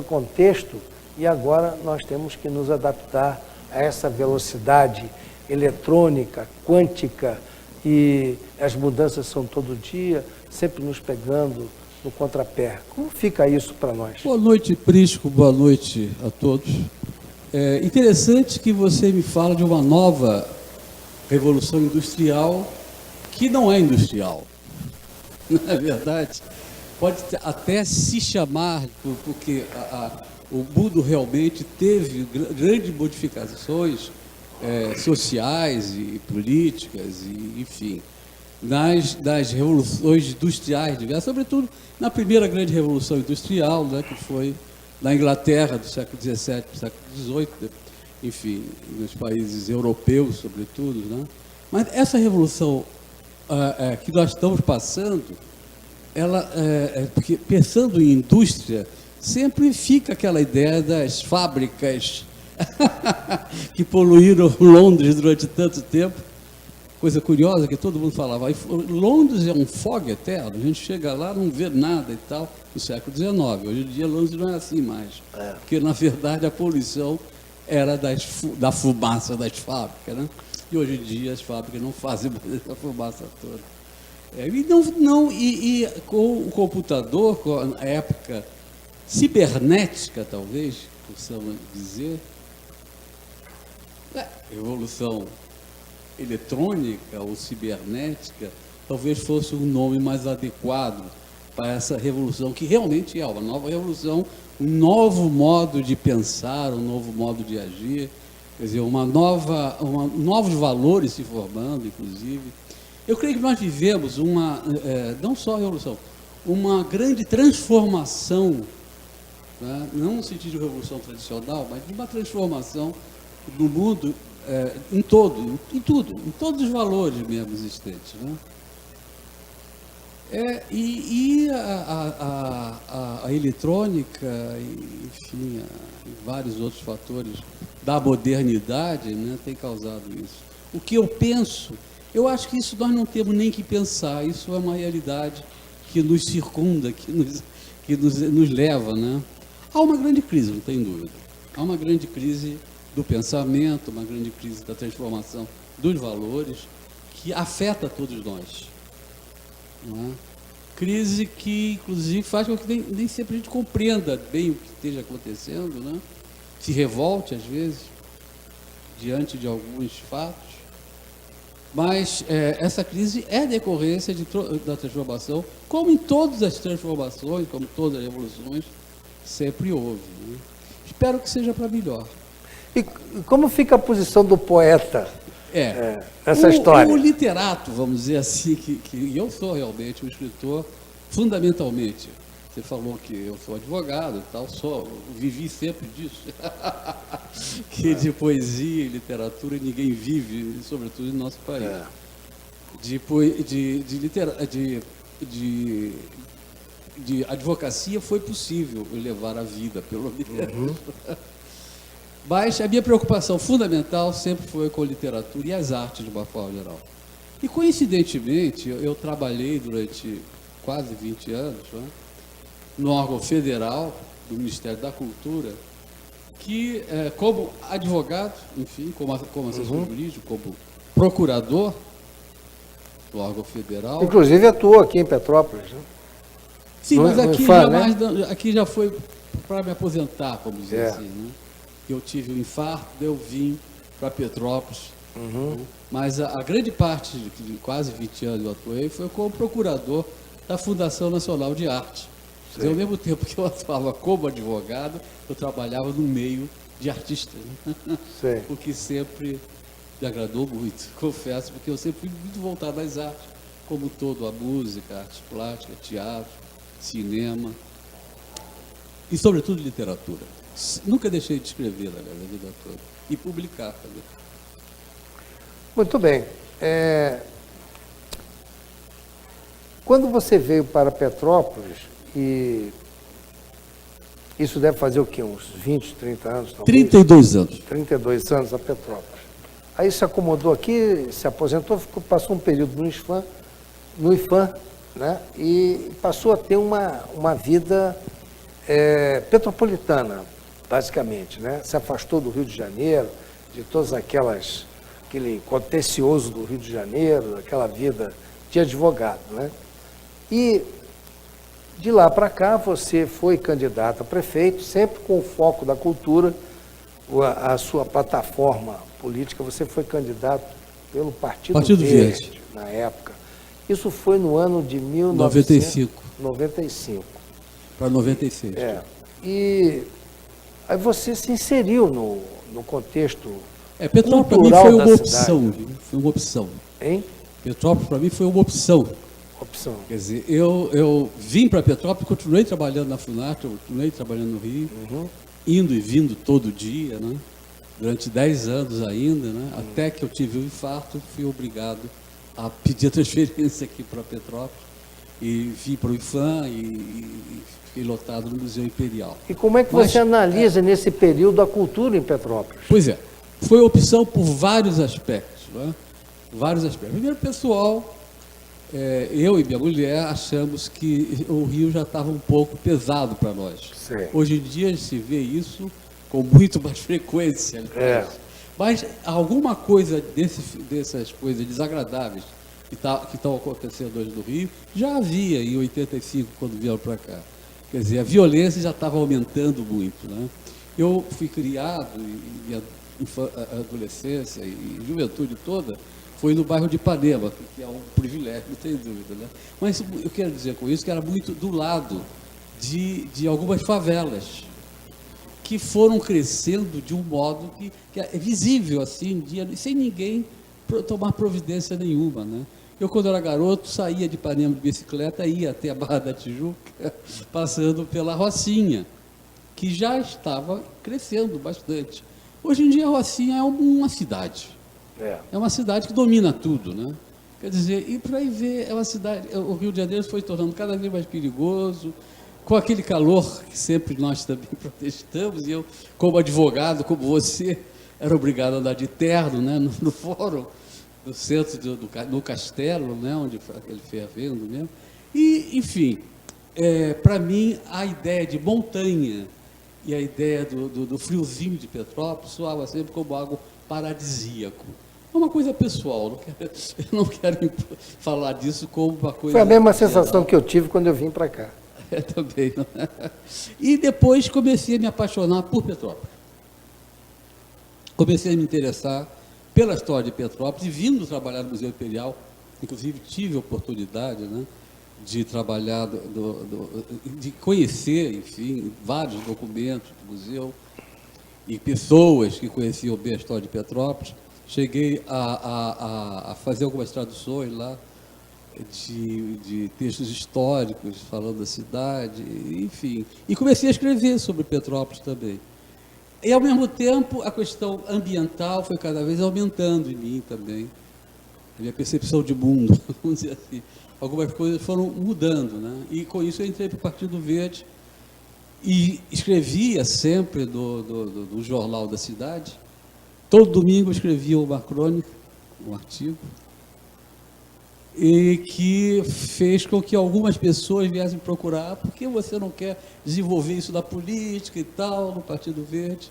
[SPEAKER 1] contexto e agora nós temos que nos adaptar a essa velocidade eletrônica, quântica, e as mudanças são todo dia, sempre nos pegando no contrapé. Como fica isso para nós?
[SPEAKER 7] Boa noite, Prisco, boa noite a todos. É interessante que você me fala de uma nova revolução industrial que não é industrial. Não é verdade? Pode até se chamar, porque o mundo realmente teve grandes modificações sociais e políticas, e, enfim, das revoluções industriais diversas, sobretudo na primeira grande revolução industrial, né, que foi na Inglaterra, do século XVII para o século XVIII, enfim, nos países europeus, sobretudo, né? Mas essa revolução que nós estamos passando, ela, porque pensando em indústria, sempre fica aquela ideia das fábricas que poluíram Londres durante tanto tempo. Coisa curiosa que todo mundo falava, Londres é um fogo eterno, a gente chega lá, não vê nada e tal, no século XIX. Hoje em dia Londres não é assim mais, porque na verdade a poluição era da fumaça das fábricas, né? E hoje em dia as fábricas não fazem mais essa fumaça toda. E com o computador, com a época cibernética, talvez, possamos dizer, revolução eletrônica ou cibernética, talvez fosse um nome mais adequado para essa revolução, que realmente é uma nova revolução, um novo modo de pensar, um novo modo de agir, quer dizer, novos valores se formando, inclusive. Eu creio que nós vivemos não só a revolução, uma grande transformação, né? Não no sentido de revolução tradicional, mas de uma transformação do mundo em tudo, em todos os valores mesmo existentes, né? A eletrônica, enfim, e vários outros fatores da modernidade, né, tem causado isso. O que eu penso, eu acho que isso nós não temos nem que pensar, isso é uma realidade que nos circunda, que nos leva, né? Há uma grande crise, não tem dúvida. Há uma grande crise do pensamento, uma grande crise da transformação dos valores, que afeta todos nós. Não é? Crise que, inclusive, faz com que nem sempre a gente compreenda bem o que esteja acontecendo, né? Se revolte, às vezes, diante de alguns fatos. Mas essa crise é decorrência da transformação, como em todas as transformações, como todas as revoluções, sempre houve, né? Espero que seja para melhor.
[SPEAKER 1] E como fica a posição do poeta nessa história?
[SPEAKER 7] O literato, vamos dizer assim, que eu sou realmente um escritor, fundamentalmente. Você falou que eu sou advogado e tal, vivi sempre disso. Que de poesia e literatura ninguém vive, sobretudo no nosso país. De advocacia foi possível levar a vida, pelo menos. Mas a minha preocupação fundamental sempre foi com a literatura e as artes, de uma forma geral. E, coincidentemente, eu trabalhei durante quase 20 anos, né, no órgão federal do Ministério da Cultura, que, como advogado, enfim, como assessor jurídico, como procurador do órgão federal...
[SPEAKER 1] Inclusive atuou aqui em Petrópolis, né?
[SPEAKER 7] Sim, mas aqui, aqui já foi para me aposentar, vamos dizer assim, né? Eu tive um infarto, eu vim para Petrópolis, né? Mas a grande parte de quase 20 anos eu atuei foi como procurador da Fundação Nacional de Arte. Ao mesmo tempo que eu atuava como advogado, eu trabalhava no meio de artistas, né? O que sempre me agradou muito, confesso, porque eu sempre fui muito voltado às artes, como todo, a música, a arte plástica, teatro, cinema e, sobretudo, literatura. Nunca deixei de escrever, na minha vida toda, e publicar também.
[SPEAKER 1] Muito bem. Quando você veio para Petrópolis, e isso deve fazer o quê? Uns 20, 30 anos? Talvez?
[SPEAKER 7] 32 anos.
[SPEAKER 1] 32 anos a Petrópolis. Aí se acomodou aqui, se aposentou, passou um período no IFAM, né? E passou a ter uma vida petropolitana, basicamente, né? Se afastou do Rio de Janeiro, de todas aquele contencioso do Rio de Janeiro, aquela vida de advogado, né? E de lá para cá você foi candidato a prefeito, sempre com o foco da cultura, a sua plataforma política, você foi candidato pelo Partido Verde, na época. Isso foi no ano de 1995.
[SPEAKER 7] Para 96.
[SPEAKER 1] E aí você se inseriu no contexto
[SPEAKER 7] Petrópolis para mim foi uma opção, viu? Foi uma opção.
[SPEAKER 1] Hein?
[SPEAKER 7] Petrópolis para mim foi uma opção. Quer dizer, eu vim para Petrópolis, continuei trabalhando na Funarte, continuei trabalhando no Rio, indo e vindo todo dia, né? Durante 10 anos ainda, né? Até que eu tive um infarto, fui obrigado a pedir a transferência aqui para Petrópolis e vim para o IFAM e fiquei lotado no Museu Imperial.
[SPEAKER 1] E como é que você analisa nesse período a cultura em Petrópolis?
[SPEAKER 7] Pois é, foi opção por vários aspectos, né? Vários aspectos. Primeiro, pessoal, eu e minha mulher achamos que o Rio já estava um pouco pesado para nós. Hoje em dia se vê isso com muito mais frequência. Mas alguma coisa dessas coisas desagradáveis que estão acontecendo hoje no Rio, já havia em 85, quando vieram para cá. Quer dizer, a violência já estava aumentando muito, né? Eu fui criado, e a adolescência e juventude toda, foi no bairro de Ipanema, que é um privilégio, não tem dúvida, né? Mas eu quero dizer com isso que era muito do lado de algumas favelas, que foram crescendo de um modo que é visível, assim, sem ninguém tomar providência nenhuma, né? Eu, quando era garoto, saía de Ipanema de bicicleta, ia até a Barra da Tijuca, passando pela Rocinha, que já estava crescendo bastante. Hoje em dia, a Rocinha é uma cidade. É uma cidade que domina tudo, né? Quer dizer, e para aí ver, é uma cidade... O Rio de Janeiro foi tornando cada vez mais perigoso, com aquele calor que sempre nós também protestamos, e eu, como advogado, como você, era obrigado a andar de terno, né, no fórum, no centro do castelo, né, onde ele foi havendo mesmo. E, enfim, para mim, a ideia de montanha e a ideia do friozinho de Petrópolis soava sempre como algo paradisíaco. É uma coisa pessoal, eu não quero falar disso como uma coisa...
[SPEAKER 1] Foi a mesma sensação que eu tive quando eu vim para cá.
[SPEAKER 7] Também. E depois comecei a me apaixonar por Petrópolis. Comecei a me interessar pela história de Petrópolis e vindo trabalhar no Museu Imperial. Inclusive tive a oportunidade, né, de trabalhar, de conhecer, enfim, vários documentos do museu e pessoas que conheciam bem a história de Petrópolis. Cheguei a fazer algumas traduções lá de textos históricos falando da cidade, enfim. E comecei a escrever sobre Petrópolis também. E, ao mesmo tempo, a questão ambiental foi cada vez aumentando em mim também. A minha percepção de mundo, vamos dizer assim. Algumas coisas foram mudando, né? E, com isso, eu entrei para o Partido Verde e escrevia sempre do jornal da cidade. Todo domingo eu escrevia uma crônica, um artigo, e que fez com que algumas pessoas viessem procurar, por que você não quer desenvolver isso na política e tal, no Partido Verde?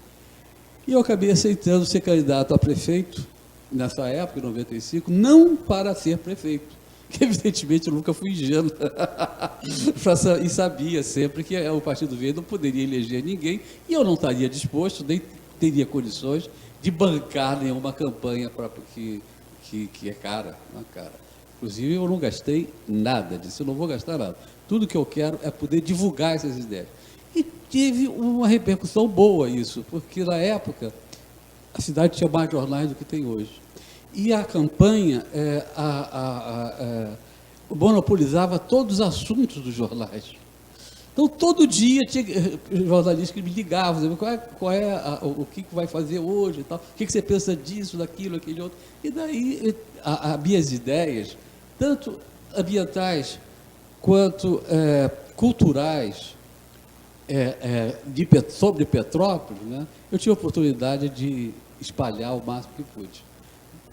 [SPEAKER 7] E eu acabei aceitando ser candidato a prefeito, nessa época, em 95, não para ser prefeito, que evidentemente eu nunca fui ingênuo, e sabia sempre que o Partido Verde não poderia eleger ninguém, e eu não estaria disposto, nem teria condições de bancar nenhuma campanha que é cara, não é cara. Inclusive, eu não gastei nada disso, eu não vou gastar nada. Tudo que eu quero é poder divulgar essas ideias. E tive uma repercussão boa isso, porque na época a cidade tinha mais jornais do que tem hoje. E a campanha monopolizava todos os assuntos dos jornais. Então, todo dia tinha jornalistas que me ligavam, dizendo, o que vai fazer hoje, e tal, o que você pensa disso, daquilo, aquele outro. E daí, as minhas ideias, tanto ambientais quanto culturais, sobre Petrópolis, né, eu tive a oportunidade de espalhar o máximo que pude.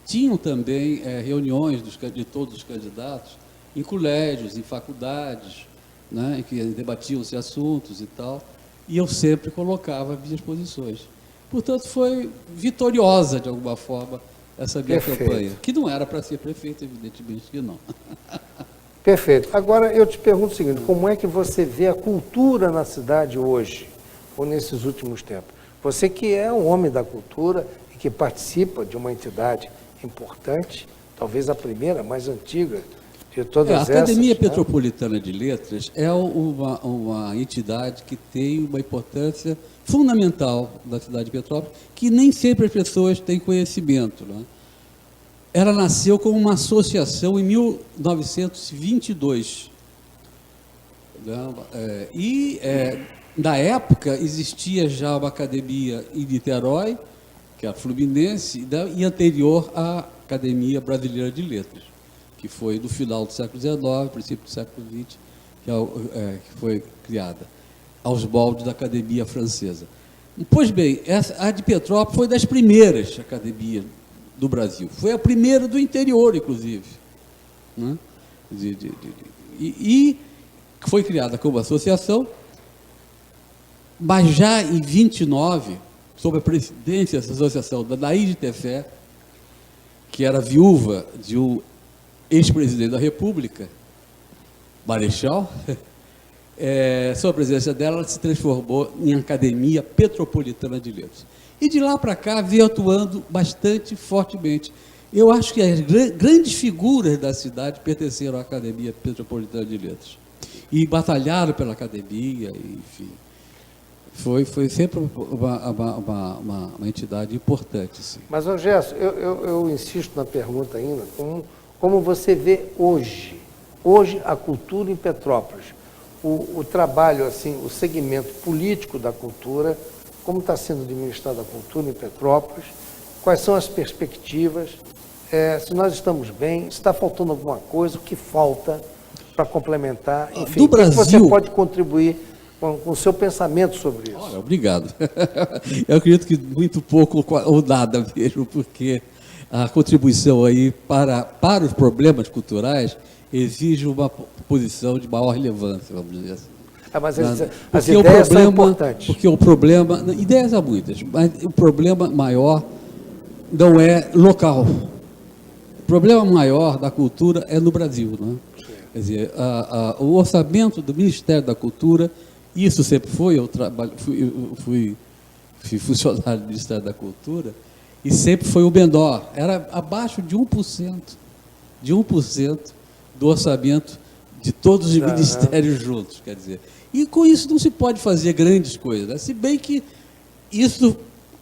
[SPEAKER 7] Tinham também reuniões de todos os candidatos em colégios, em faculdades, né, em que debatiam-se assuntos e tal, e eu sempre colocava minhas posições. Portanto, foi vitoriosa, de alguma forma, essa minha campanha, que não era para ser prefeito, evidentemente que não.
[SPEAKER 1] Perfeito. Agora, eu te pergunto o seguinte, como é que você vê a cultura na cidade hoje, ou nesses últimos tempos? Você que é um homem da cultura e que participa de uma entidade importante, talvez a primeira, mais antiga de todas essas.
[SPEAKER 7] A Academia Petropolitana de Letras é uma entidade que tem uma importância fundamental da cidade de Petrópolis, que nem sempre as pessoas têm conhecimento, né? Ela nasceu como uma associação em 1922. Na época, existia já uma academia em Niterói, que é a Fluminense, e anterior à Academia Brasileira de Letras, que foi do final do século XIX, princípio do século XX, que foi criada, aos moldes da Academia Francesa. Pois bem, a de Petrópolis foi das primeiras academias do Brasil. Foi a primeira do interior, inclusive, né? E foi criada como associação, mas já em 29, sob a presidência dessa associação da Naide Tefé, que era viúva de um ex-presidente da República, Marechal, sob a presidência dela, ela se transformou em Academia Petropolitana de Letras. E de lá para cá veio atuando bastante fortemente. Eu acho que as grandes figuras da cidade pertenceram à Academia Petropolitana de Letras. E batalharam pela academia, enfim. Foi sempre uma entidade importante. Sim.
[SPEAKER 1] Mas, Gerson, eu insisto na pergunta ainda, como você vê hoje a cultura em Petrópolis, o trabalho, assim, o segmento político da cultura, como está sendo administrada a cultura em Petrópolis, quais são as perspectivas, se nós estamos bem, se está faltando alguma coisa, o que falta para complementar, enfim,
[SPEAKER 7] do Brasil,
[SPEAKER 1] o que você pode contribuir com o seu pensamento sobre isso?
[SPEAKER 7] Olha, obrigado. Eu acredito que muito pouco ou nada mesmo, porque a contribuição aí para os problemas culturais exige uma posição de maior relevância, vamos dizer assim.
[SPEAKER 1] Mas as ideias são importantes.
[SPEAKER 7] Porque o problema, ideias há muitas, mas o problema maior não é local. O problema maior da cultura é no Brasil, não é? Quer dizer, o orçamento do Ministério da Cultura, isso sempre foi, fui funcionário do Ministério da Cultura, e sempre foi o menor, era abaixo de 1% do orçamento de todos os ministérios juntos, quer dizer. E com isso não se pode fazer grandes coisas, né? Se bem que isso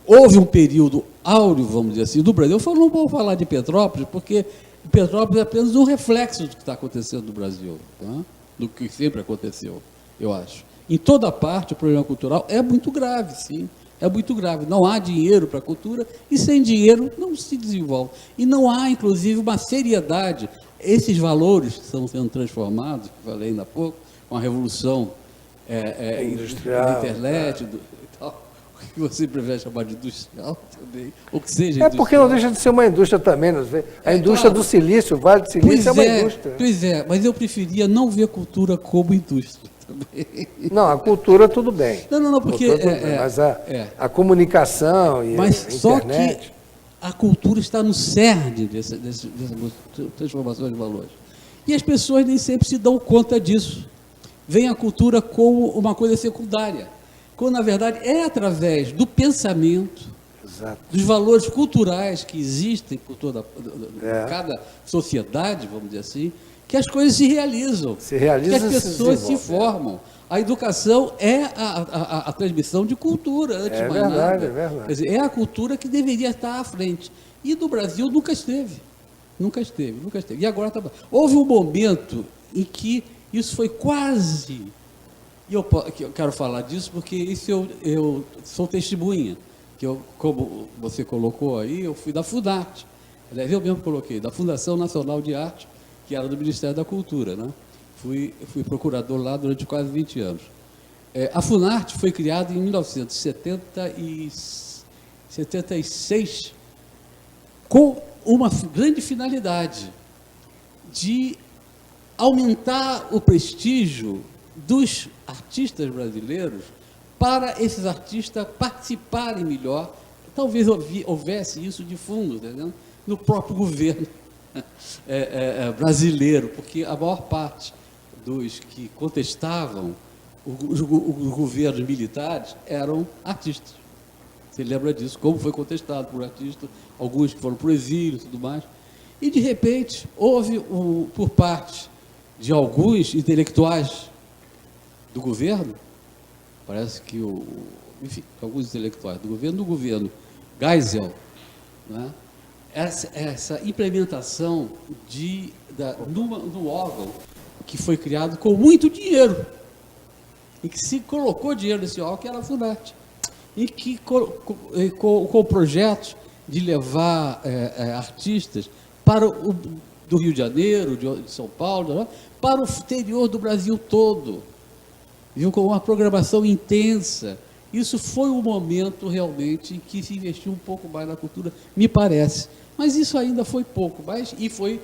[SPEAKER 7] houve um período áureo, vamos dizer assim, do Brasil. Eu não vou falar de Petrópolis, porque Petrópolis é apenas um reflexo do que está acontecendo no Brasil, tá? Do que sempre aconteceu, eu acho. Em toda parte, o problema cultural é muito grave, sim, é muito grave. Não há dinheiro para a cultura e sem dinheiro não se desenvolve. E não há, inclusive, uma seriedade. Esses valores que estão sendo transformados, que falei ainda há pouco, com a revolução
[SPEAKER 1] industrial,
[SPEAKER 7] da internet, e tal, o que você prefere chamar de industrial também, ou que seja industrial.
[SPEAKER 1] Porque não deixa de ser uma indústria também, não vê? A indústria do silício, o Vale do Silício é uma indústria.
[SPEAKER 7] Pois é, mas eu preferia não ver cultura como indústria.
[SPEAKER 1] Não, a cultura tudo bem.
[SPEAKER 7] Não, porque...
[SPEAKER 1] Mas a comunicação e
[SPEAKER 7] mas
[SPEAKER 1] a
[SPEAKER 7] só
[SPEAKER 1] internet...
[SPEAKER 7] que a cultura está no cerne dessa transformação de valores. E as pessoas nem sempre se dão conta disso. Vem a cultura como uma coisa secundária, quando, na verdade, é através do pensamento,
[SPEAKER 1] Exato.
[SPEAKER 7] dos valores culturais que existem por cada sociedade, vamos dizer assim, que as coisas se realizam, que as pessoas se formam. A educação é a transmissão de cultura, antes de mais nada.
[SPEAKER 1] É verdade.
[SPEAKER 7] Quer dizer, é a cultura que deveria estar à frente. E no Brasil nunca esteve. Nunca esteve. E agora está... Houve um momento em que isso foi quase... E eu quero falar disso porque isso eu sou testemunha. Que como você colocou aí, eu fui da Funarte. Eu mesmo coloquei, da Fundação Nacional de Arte, que era do Ministério da Cultura, né? Fui procurador lá durante quase 20 anos. A Funarte foi criada em 1976 com uma grande finalidade de aumentar o prestígio dos artistas brasileiros para esses artistas participarem melhor. Talvez houvesse isso de fundo, entendeu? No próprio governo brasileiro, porque a maior parte dos que contestavam os governos militares eram artistas. Você lembra disso, como foi contestado por artistas, alguns que foram para o exílio e tudo mais. E, de repente, houve, por parte de alguns intelectuais do governo, parece que, enfim, alguns intelectuais do governo Geisel, né? Essa implementação no órgão que foi criado com muito dinheiro, e que se colocou dinheiro nesse órgão, que era a Funarte, e que com projetos de levar artistas do Rio de Janeiro, de São Paulo, né, para o exterior do Brasil todo, viu, com uma programação intensa. Isso foi um momento realmente em que se investiu um pouco mais na cultura, me parece. Mas isso ainda foi pouco, e foi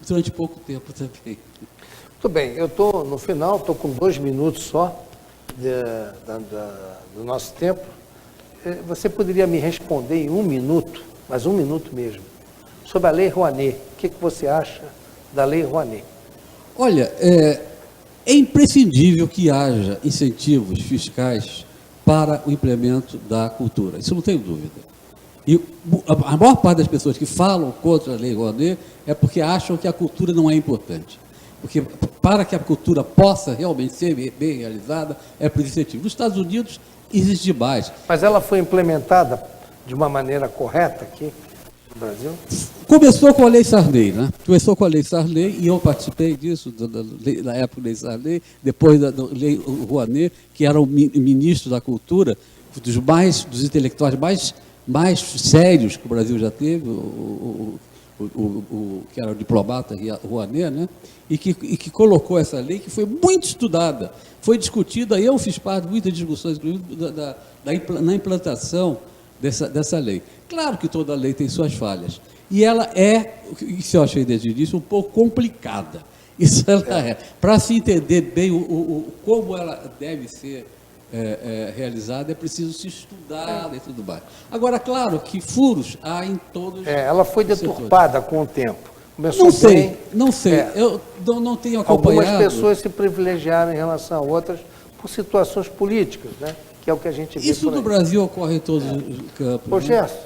[SPEAKER 7] durante pouco tempo também.
[SPEAKER 1] Muito bem, eu estou no final, estou com 2 minutos só do nosso tempo. Você poderia me responder em 1 minuto, mas 1 minuto mesmo, sobre a Lei Rouanet. O que você acha da Lei Rouanet?
[SPEAKER 7] Olha, é imprescindível que haja incentivos fiscais para o implemento da cultura. Isso não tenho dúvida. E a maior parte das pessoas que falam contra a Lei Rouanet é porque acham que a cultura não é importante. Porque para que a cultura possa realmente ser bem realizada, é por incentivo. Nos Estados Unidos existe mais.
[SPEAKER 1] Mas ela foi implementada de uma maneira correta aqui no Brasil?
[SPEAKER 7] Começou com a Lei Sarney, né? Começou com a Lei Sarney, e eu participei disso, da época da Lei Sarney, depois da Lei Rouanet, que era o ministro da Cultura, dos intelectuais mais sérios que o Brasil já teve, que era o diplomata Rouanet, né? E que colocou essa lei, que foi muito estudada, foi discutida, eu fiz parte de muitas discussões, inclusive na implantação dessa lei. Claro que toda lei tem suas falhas, e ela isso eu achei desde o início, um pouco complicada. Isso ela é. Para se entender bem como ela deve ser realizada, é preciso se estudar e tudo mais. Agora, claro que furos há em todos.
[SPEAKER 1] Ela foi deturpada com o tempo. Começou
[SPEAKER 7] não sei. Eu não tenho acompanhado.
[SPEAKER 1] Algumas pessoas se privilegiaram em relação a outras por situações políticas, né? Que é o que a gente vê.
[SPEAKER 7] Isso no Brasil ocorre em todos os campos.
[SPEAKER 1] Ô, Gerson,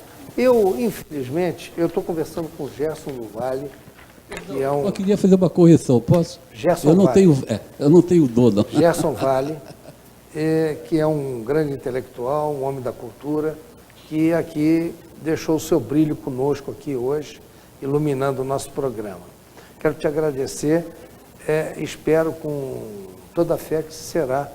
[SPEAKER 1] infelizmente, eu estou conversando com o Gerson do Vale, que é um...
[SPEAKER 7] Eu queria fazer uma correção, posso?
[SPEAKER 1] Gerson
[SPEAKER 7] eu não
[SPEAKER 1] Vale.
[SPEAKER 7] Eu não tenho dor, não.
[SPEAKER 1] Gerson Vale, que é um grande intelectual, um homem da cultura, que aqui deixou o seu brilho conosco aqui hoje, iluminando o nosso programa. Quero te agradecer, espero com toda a fé que será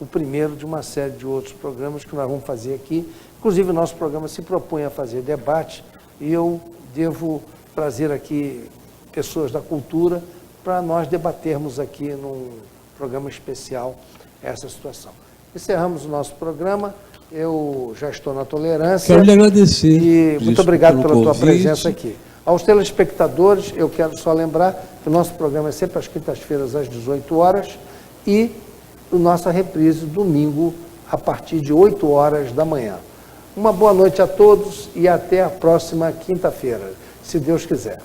[SPEAKER 1] o primeiro de uma série de outros programas que nós vamos fazer aqui. Inclusive, o nosso programa se propõe a fazer debate e eu devo trazer aqui pessoas da cultura para nós debatermos aqui num programa especial essa situação. Encerramos o nosso programa. Eu já estou na tolerância.
[SPEAKER 7] Quero lhe agradecer.
[SPEAKER 1] E muito obrigado pela tua presença aqui. Aos telespectadores, eu quero só lembrar que o nosso programa é sempre às quintas-feiras, às 18 horas, e nossa reprise domingo a partir de 8 horas da manhã. Uma boa noite a todos e até a próxima quinta-feira, se Deus quiser.